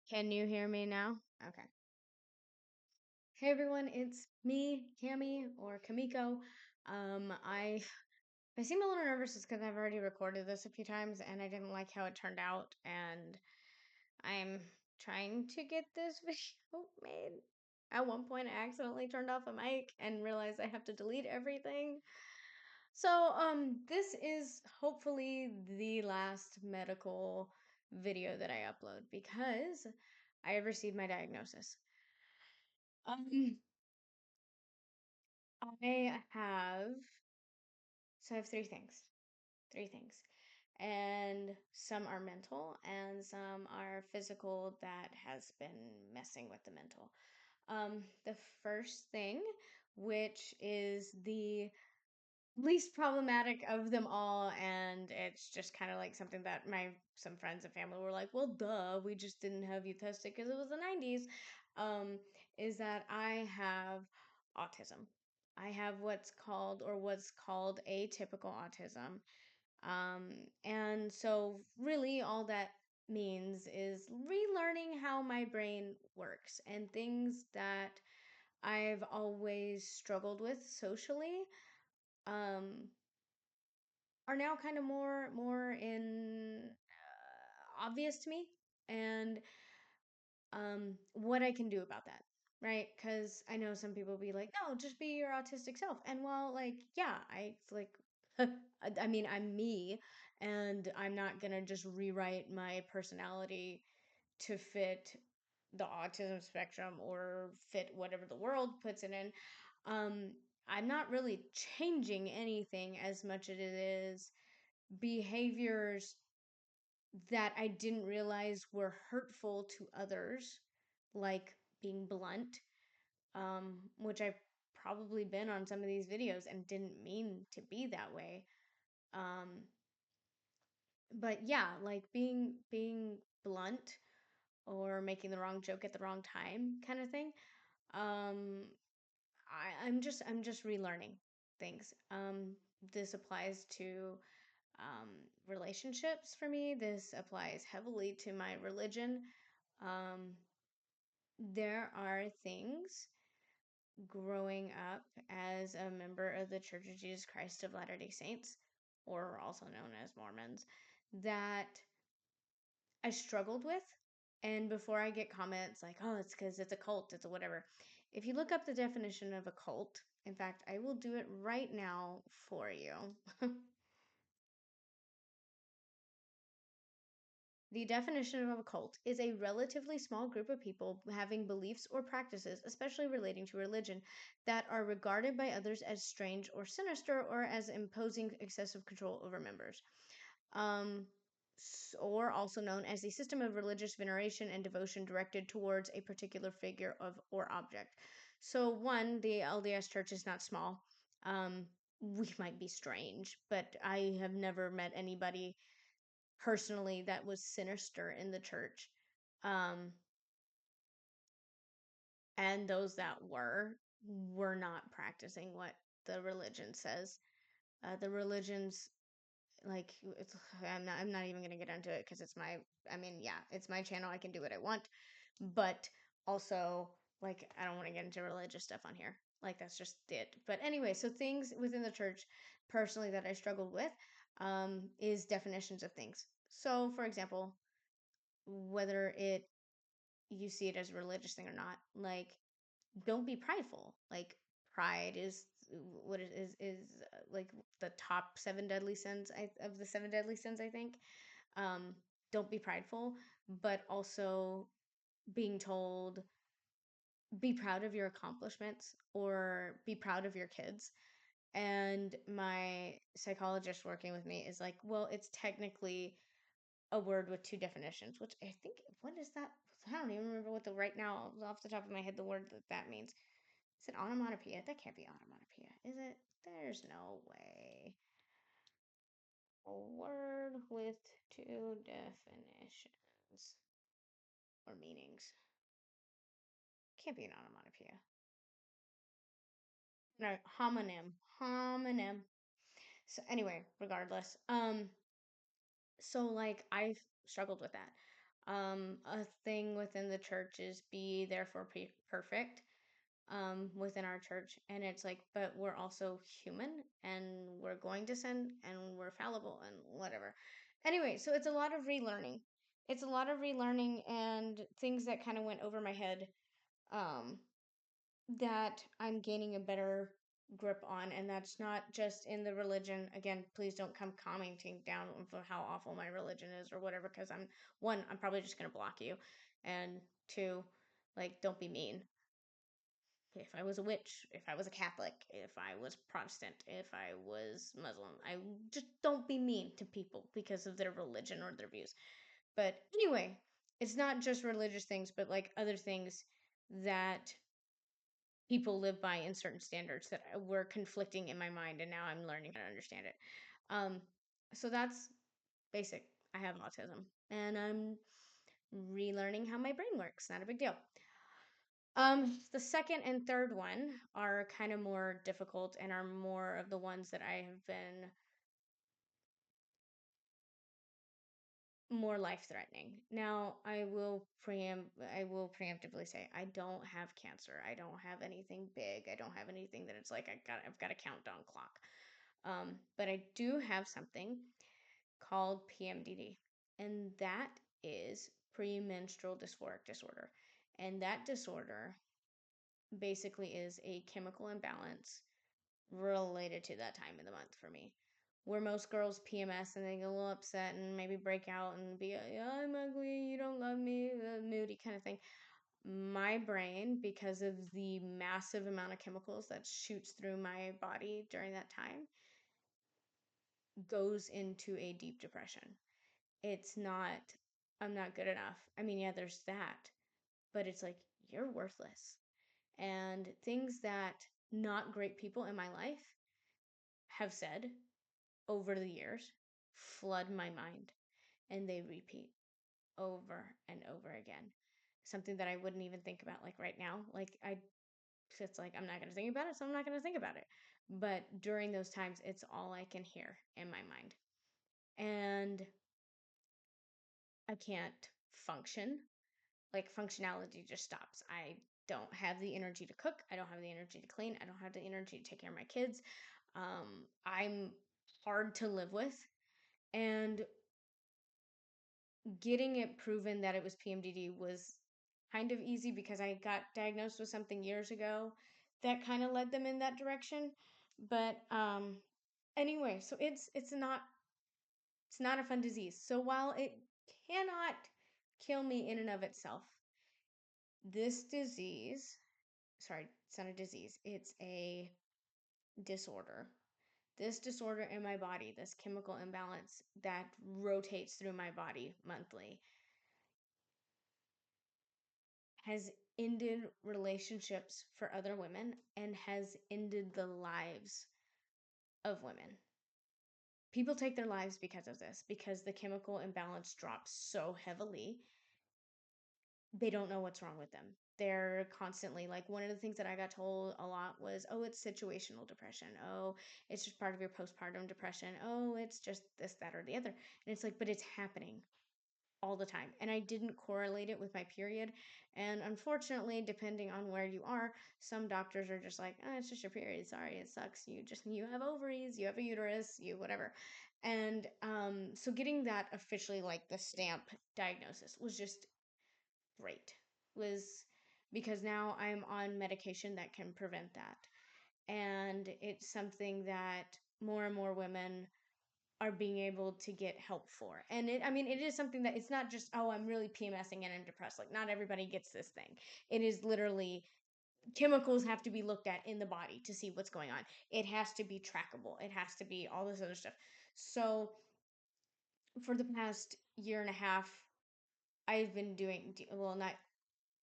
Can you hear me now? Okay. Hey everyone, it's me, Cami or Kamiko. I seem a little nervous just because I've already recorded this a few times and I didn't like how it turned out, and I'm trying to get this video made. At one point, I accidentally turned off a mic and realized I have to delete everything. So, this is hopefully the last medical video that I upload because I have received my diagnosis. Um, I have I have three things, and some are mental and some are physical that has been messing with the mental. The first thing, which is the least problematic of them all, and it's just kind of like something that my some friends and family were like, well duh, we just didn't have you tested because it was the 90s, um is that I have autism. I have what's called atypical autism, and so really all that means is relearning how my brain works, and things that I've always struggled with socially um are now kind of more in obvious to me, and what I can do about that, right? Because I know some people be like, no, just be your autistic self, and well, like, yeah, I like I mean, I'm me, and I'm not gonna just rewrite my personality to fit the autism spectrum or fit whatever the world puts it in. I'm not really changing anything as much as it is behaviors that I didn't realize were hurtful to others, like being blunt, which I've probably been on some of these videos and didn't mean to be that way. Um, but yeah, like being blunt or making the wrong joke at the wrong time kind of thing. Um, I'm just relearning things. This applies to relationships for me. This applies heavily to my religion. Um, there are things growing up as a member of the Church of Jesus Christ of Latter-day Saints, or also known as Mormons, that I struggled with. And before I get comments like, oh, it's because it's a cult, it's a whatever, if you look up the definition of a cult, in fact, I will do it right now for you. The definition of a cult is a relatively small group of people having beliefs or practices, especially relating to religion, that are regarded by others as strange or sinister, or as imposing excessive control over members. Um, or also known as a system of religious veneration and devotion directed towards a particular figure of or object. So, one, the LDS Church is not small. We might be strange, but I have never met anybody personally that was sinister in the church. Um, and those that were not practicing what the religion says. The religion's like I'm not even gonna get into it because it's my I mean, yeah, it's my channel. I can do what I want. But also, like, I don't want to get into religious stuff on here. Like, that's just it. But anyway, so things within the church personally that I struggled with is definitions of things. So for example, whether it you see it as a religious thing or not, like, don't be prideful. Like, pride is what it is like the top seven deadly sins of the seven deadly sins, I think. Don't be prideful, but also being told be proud of your accomplishments or be proud of your kids. And my psychologist working with me is like, well, it's technically a word with two definitions, which I think, what is that? I don't even remember what the right now off the top of my head the word that means. Is it onomatopoeia? That can't be onomatopoeia, is it? There's no way. A word with two definitions or meanings. Can't be an onomatopoeia. No, homonym. Homonym. So anyway, regardless. So like I've struggled with that. A thing within the church is be therefore perfect within our church. And it's like, but we're also human and we're going to sin and we're fallible and whatever. Anyway, so it's a lot of relearning. It's a lot of relearning and things that kind of went over my head um, that I'm gaining a better grip on. And that's not just in the religion. Again, please don't come commenting down for how awful my religion is or whatever, because I'm probably just going to block you. And two, like, don't be mean. If I was a witch, if I was a Catholic, if I was Protestant, if I was Muslim, I just don't be mean to people because of their religion or their views. But anyway, it's not just religious things, but like other things that people live by in certain standards that were conflicting in my mind, and now I'm learning how to understand it. Um, so that's basic. I have autism, and I'm relearning how my brain works. Not a big deal. The second and third one are kind of more difficult and are more of the ones that I have been more life threatening. Now, I will preemptively say I don't have cancer. I don't have anything big. I don't have anything that it's like I've got a countdown clock. But I do have something called PMDD, and that is premenstrual dysphoric disorder. And that disorder basically is a chemical imbalance related to that time of the month for me. Where most girls PMS and they get a little upset and maybe break out and be, yeah, I'm ugly, you don't love me, moody kind of thing. My brain, because of the massive amount of chemicals that shoots through my body during that time, goes into a deep depression. It's not, I'm not good enough. I mean, yeah, there's that, but it's like, you're worthless. And things that not great people in my life have said over the years flood my mind and they repeat over and over again. Something that I wouldn't even think about like right now. It's like I'm not going to think about it, so I'm not going to think about it. But during those times, it's all I can hear in my mind. And I can't function. Like functionality just stops. I don't have the energy to cook. I don't have the energy to clean. I don't have the energy to take care of my kids. I'm hard to live with. And getting it proven that it was PMDD was kind of easy because I got diagnosed with something years ago that kind of led them in that direction. But anyway, so it's not a fun disease. So while it cannot kill me in and of itself, this disease, sorry, it's not a disease, it's a disorder. This disorder in my body, this chemical imbalance that rotates through my body monthly, has ended relationships for other women and has ended the lives of women. People take their lives because of this, because the chemical imbalance drops so heavily. They don't know what's wrong with them. They're constantly like, one of the things that I got told a lot was, oh, it's situational depression. Oh, it's just part of your postpartum depression. Oh, it's just this, that, or the other. And it's like, but it's happening all the time. And I didn't correlate it with my period. And unfortunately, depending on where you are, some doctors are just like, oh, it's just your period. Sorry, it sucks. You have ovaries, you have a uterus, you whatever. And so getting that officially like the stamp diagnosis was just great. Was because now I'm on medication that can prevent that. And it's something that more and more women are being able to get help for. And I mean, it is something that it's not just, oh, I'm really PMSing and I'm depressed. Like, not everybody gets this thing. It is literally chemicals have to be looked at in the body to see what's going on. It has to be trackable, it has to be all this other stuff. So, for the past year and a half, I've been doing, well, not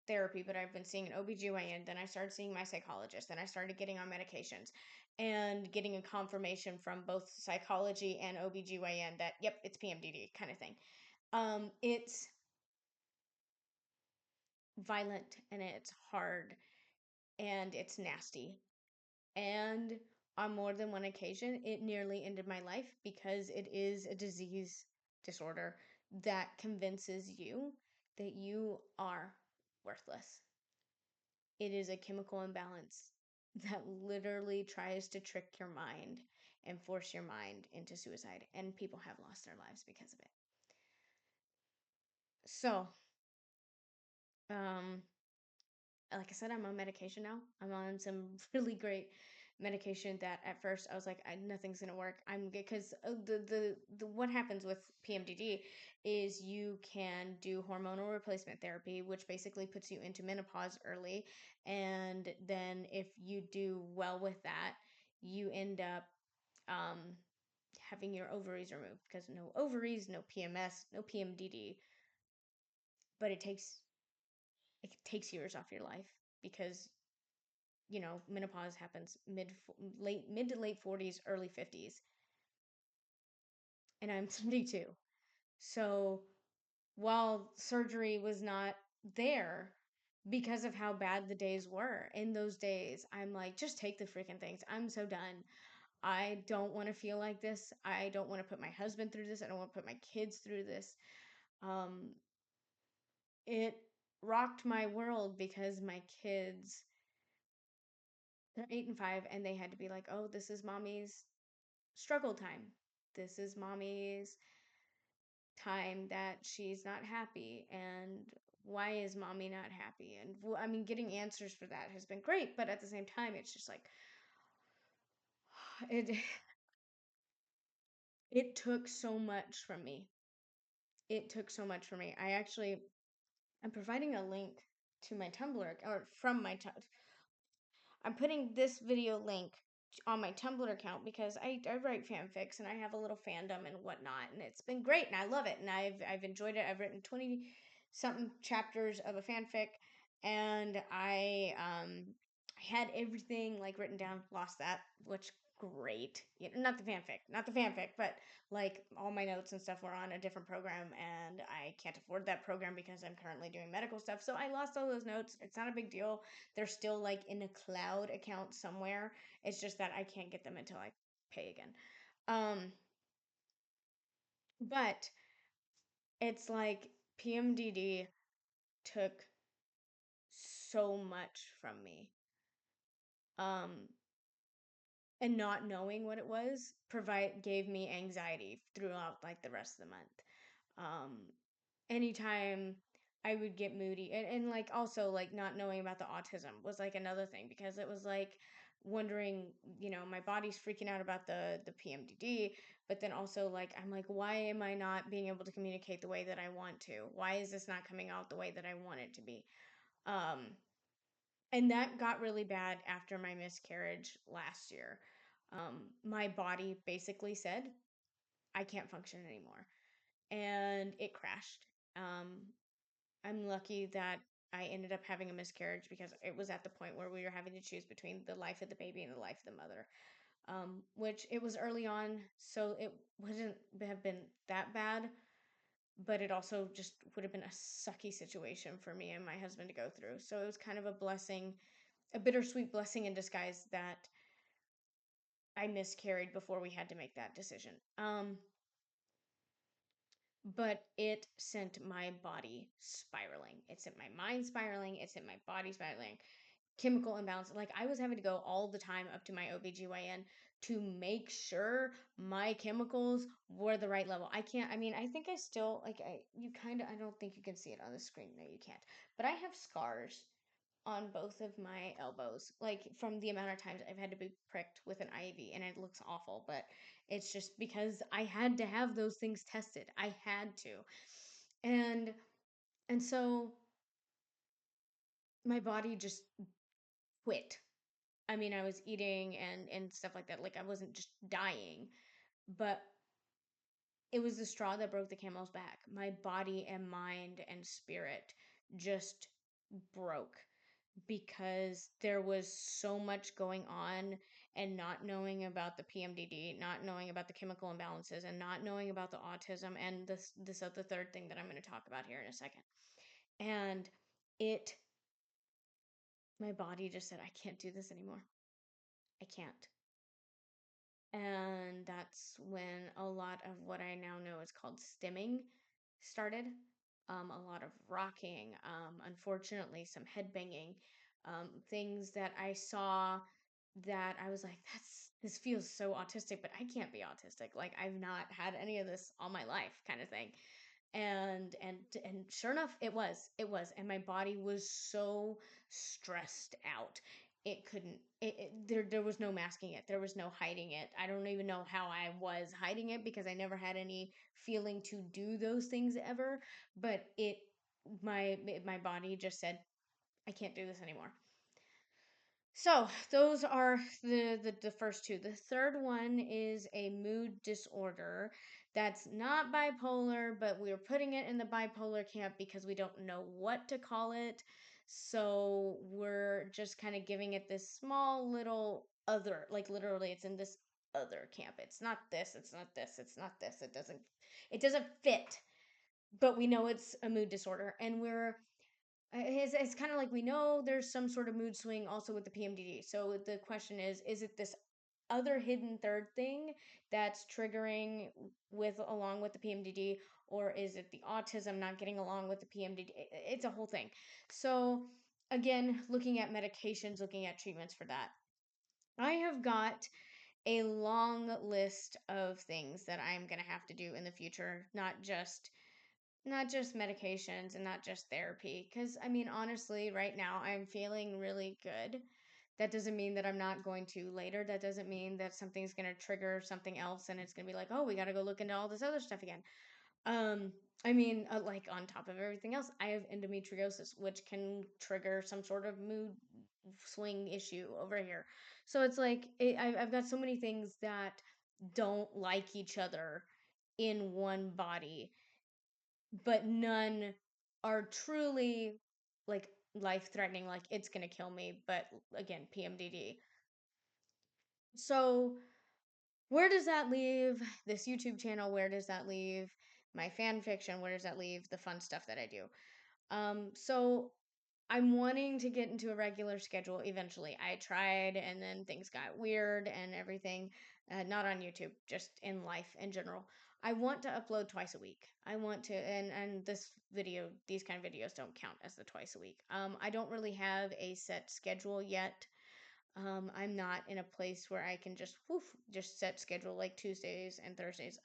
therapy, but I've been seeing an OBGYN. Then I started seeing my psychologist. Then I started getting on medications and getting a confirmation from both psychology and OBGYN that, yep, it's PMDD kind of thing. It's violent and it's hard and it's nasty. And on more than one occasion, it nearly ended my life because it is a disease disorder that convinces you that you are worthless. It is a chemical imbalance that literally tries to trick your mind and force your mind into suicide. And people have lost their lives because of it. So, um, like I said, I'm on medication now. I'm on some really great medication that at first I was like, nothing's gonna work. I'm good because the what happens with PMDD is you can do hormonal replacement therapy, which basically puts you into menopause early, and then if you do well with that, you end up um, having your ovaries removed because no ovaries, no PMS, no PMDD, but it takes years off your life because menopause happens mid to late 40s, early 50s, and I'm 32. So while surgery was not there because of how bad the days were in those days, I'm like, just take the freaking things. I'm so done. I don't want to feel like this. I don't want to put my husband through this. I don't want to put my kids through this. Um, it rocked my world because my kids, they're 8 and 5, and they had to be like, oh, this is mommy's struggle time. This is mommy's time that she's not happy. And why is mommy not happy? And I mean, getting answers for that has been great. But at the same time, it's just like, it, it took so much from me. It took so much from me. I'm providing a link to my Tumblr, or from my I'm putting this video link on my Tumblr account because I write fanfics and I have a little fandom and whatnot, and it's been great and I love it and I've enjoyed it. I've written 20 something chapters of a fanfic, and I had everything like written down, lost that, which great. Not the fanfic, but like all my notes and stuff were on a different program, and I can't afford that program because I'm currently doing medical stuff. So I lost all those notes. It's not a big deal. They're still like in a cloud account somewhere. It's just that I can't get them until I pay again. Um, but it's like PMDD took so much from me. Um, and not knowing what it was gave me anxiety throughout like the rest of the month. Um, anytime I would get moody, and like also like not knowing about the autism was like another thing because it was like wondering, my body's freaking out about the PMDD, but then also like I'm like, why am I not being able to communicate the way that I want to? Why is this not coming out the way that I want it to be? Um, and that got really bad after my miscarriage last year. My body basically said, I can't function anymore. And it crashed. Um, I'm lucky that I ended up having a miscarriage because it was at the point where we were having to choose between the life of the baby and the life of the mother. Which it was early on, so it wouldn't have been that bad, but it also just would have been a sucky situation for me and my husband to go through. So it was kind of a blessing, a bittersweet blessing in disguise that I miscarried before we had to make that decision. But it sent my body spiraling. It sent my mind spiraling. It sent my body spiraling. Chemical imbalance. Like I was having to go all the time up to my OBGYN to make sure my chemicals were the right level. I think I still I don't think you can see it on the screen. No, you can't. But I have scars on both of my elbows, like from the amount of times I've had to be pricked with an IV, and it looks awful, but it's just because I had to have those things tested. I had to. And so my body just quit. I mean, I was eating and stuff like that. Like I wasn't just dying, but it was the straw that broke the camel's back. My body and mind and spirit just broke because there was so much going on, and not knowing about the PMDD, not knowing about the chemical imbalances, and not knowing about the autism, and this other third thing that I'm going to talk about here in a second. And it my body just said, I can't do this anymore. I can't. And that's when a lot of what I now know is called stimming started. a lot of rocking, unfortunately, some headbanging, things that I saw that I was like, this feels so autistic, but I can't be autistic. Like I've not had any of this all my life, kind of thing. And sure enough, it was, and my body was so stressed out. It couldn't. There was no masking it. There was no hiding it. I don't even know how I was hiding it because I never had any feeling to do those things ever. But my body just said, I can't do this anymore. So those are the first two. The third one is a mood disorder that's not bipolar, but we're putting it in the bipolar camp because we don't know what to call it. So we're just kind of giving it this small little other, like literally it's in this other camp. It's not this, it's not this, it's not this. It doesn't fit, but we know it's a mood disorder, and it's kind of like we know there's some sort of mood swing also with the PMDD. So the question is it this other hidden third thing that's triggering with along with the PMDD, or is it the autism not getting along with the PMDD? It's a whole thing. So again, looking at medications, looking at treatments for that. I have got a long list of things that I'm going to have to do in the future, not just medications and not just therapy. Because, I mean, honestly, right now I'm feeling really good. That doesn't mean that I'm not going to later. That doesn't mean that something's going to trigger something else and it's going to be like, oh, we got to go look into all this other stuff again. Um, I mean, like on top of everything else, I have endometriosis, which can trigger some sort of mood swing issue over here. So it's like I've got so many things that don't like each other in one body, but none are truly like life threatening, like it's gonna kill me. But again, PMDD. So, where does that leave this YouTube channel? Where does that leave my fan fiction? Where does that leave the fun stuff that I do? So I'm wanting to get into a regular schedule eventually. I tried and then things got weird and everything. Not on YouTube, just in life in general. I want to upload twice a week. I want to, and these kind of videos don't count as the twice a week. I don't really have a set schedule yet. I'm not in a place where I can just set schedule like Tuesdays and Thursdays.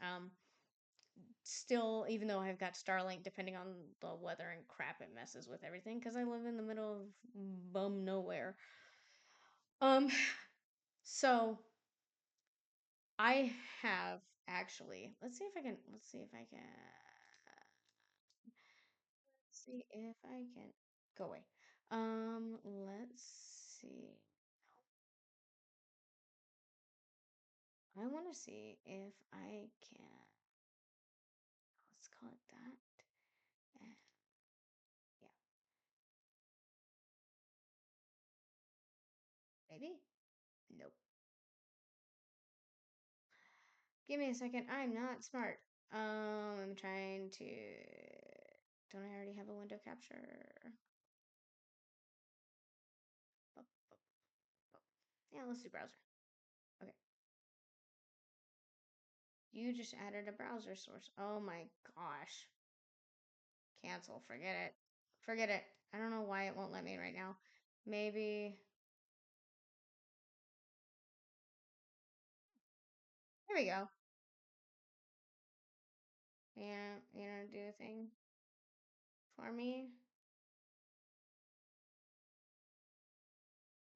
Still, even though I've got Starlink, depending on the weather and crap, it messes with everything because I live in the middle of bum nowhere. Um, so I have actually. Let's see if I can. Let's see if I can. Go away. Let's see. I want to see if I can. Let's call it that. And yeah, maybe. Nope. Give me a second. I'm not smart. I'm trying to. Don't I already have a window capture? Oh, oh, oh. Yeah, let's do browser. Okay. You just added a browser source. Oh my gosh. Cancel. Forget it. Forget it. I don't know why it won't let me right now. Maybe. There we go. Yeah, do a thing for me?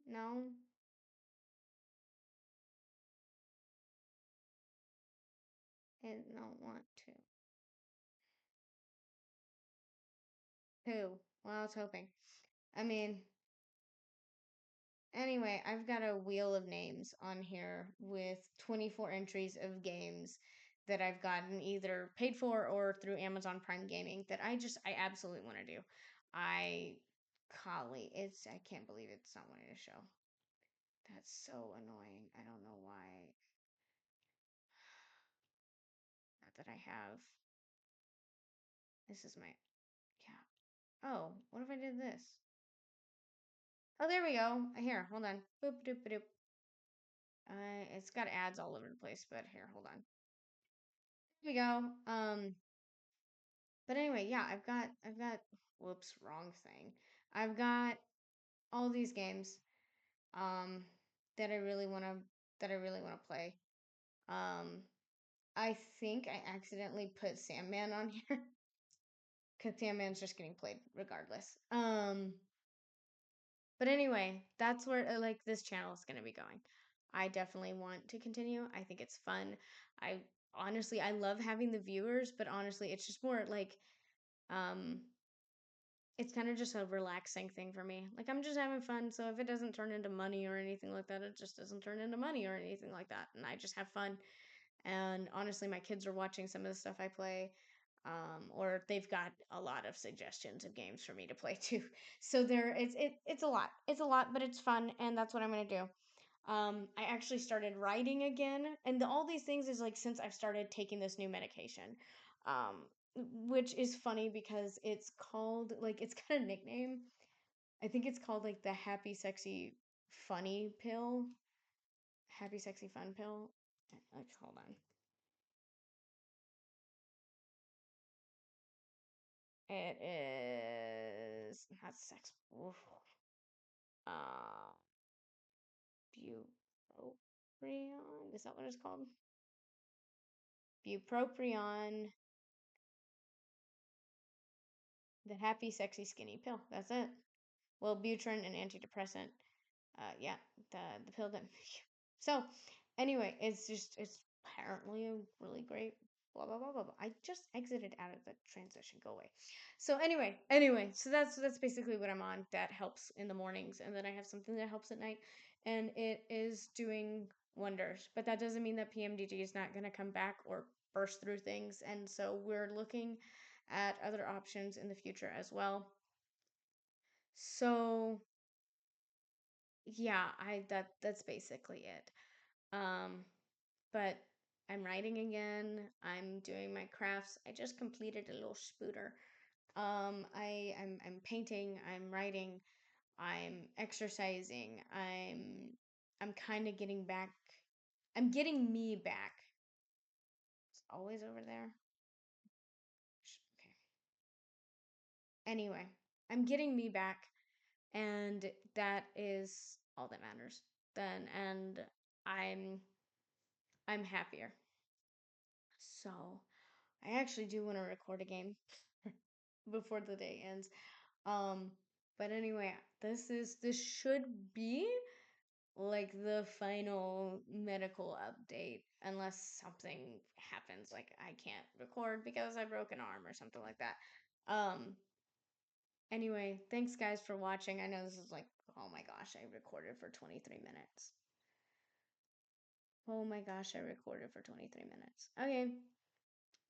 No, it don't want to. Who? Well, I was hoping. I mean, anyway, I've got a wheel of names on here with 24 entries of games that I've gotten either paid for or through Amazon Prime Gaming that I absolutely want to do. I I can't believe it's not wanting to show. That's so annoying. I don't know why. Not that I have. This is my cap. Oh, what if I did this? Oh, there we go. Here, hold on. Boop doop doop. It's got ads all over the place, but here, hold on. Here we go. But anyway, yeah, I've got whoops, wrong thing. I've got all these games um that I really want to play. Um I think I accidentally put Sandman on here cuz Sandman's just getting played regardless. But anyway, that's where like this channel is going to be going. I definitely want to continue. I think it's fun. I honestly I love having the viewers, but honestly it's just more like um it's kind of just a relaxing thing for me. Like I'm just having fun, so if it doesn't turn into money or anything like that, it just doesn't turn into money or anything like that. And I just have fun. And honestly, my kids are watching some of the stuff I play. Or they've got a lot of suggestions of games for me to play too. So it's a lot. It's a lot, but it's fun, and that's what I'm gonna do. I actually started writing again, and all these things is like since I've started taking this new medication, which is funny because it's called like it's got a nickname. I think it's called like the Happy Sexy Funny Pill, Happy Sexy Fun Pill. Like, hold on, it is not sex. Oof. Uh, bupropion. Is that what it's called? Bupropion, the Happy Sexy Skinny Pill. That's it. Well, Butrin, an antidepressant. Yeah, the pill that. So, anyway, it's apparently a really great blah blah blah blah blah. I just exited out of the transition. Go away. So anyway, so that's basically what I'm on. That helps in the mornings, and then I have something that helps at night, and it is doing wonders. But that doesn't mean that PMDD is not going to come back or burst through things, and so we're looking at other options in the future as well. So yeah, that's basically it. Um, but I'm writing again. I'm doing my crafts. I just completed a little spooter. I'm painting, I'm writing, I'm exercising, I'm kind of getting back. I'm getting me back. It's always over there. Okay. Anyway, I'm getting me back, and that is all that matters then, and I'm I'm happier. So, I actually do want to record a game before the day ends. Um, but anyway, this should be like the final medical update unless something happens like I can't record because I broke an arm or something like that. Um, anyway, thanks guys for watching. I know this is like, oh my gosh, I recorded for 23 minutes. Oh my gosh, I recorded for 23 minutes. Okay.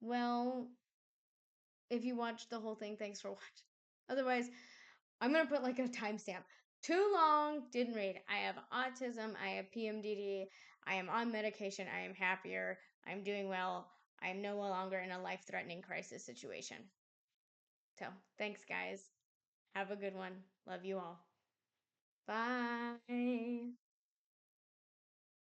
Well, if you watched the whole thing, thanks for watching. Otherwise, I'm gonna put like a timestamp. Too long, didn't read. I have autism, I have PMDD, I am on medication, I am happier, I'm doing well, I am no longer in a life threatening crisis situation. So, thanks, guys. Have a good one. Love you all. Bye.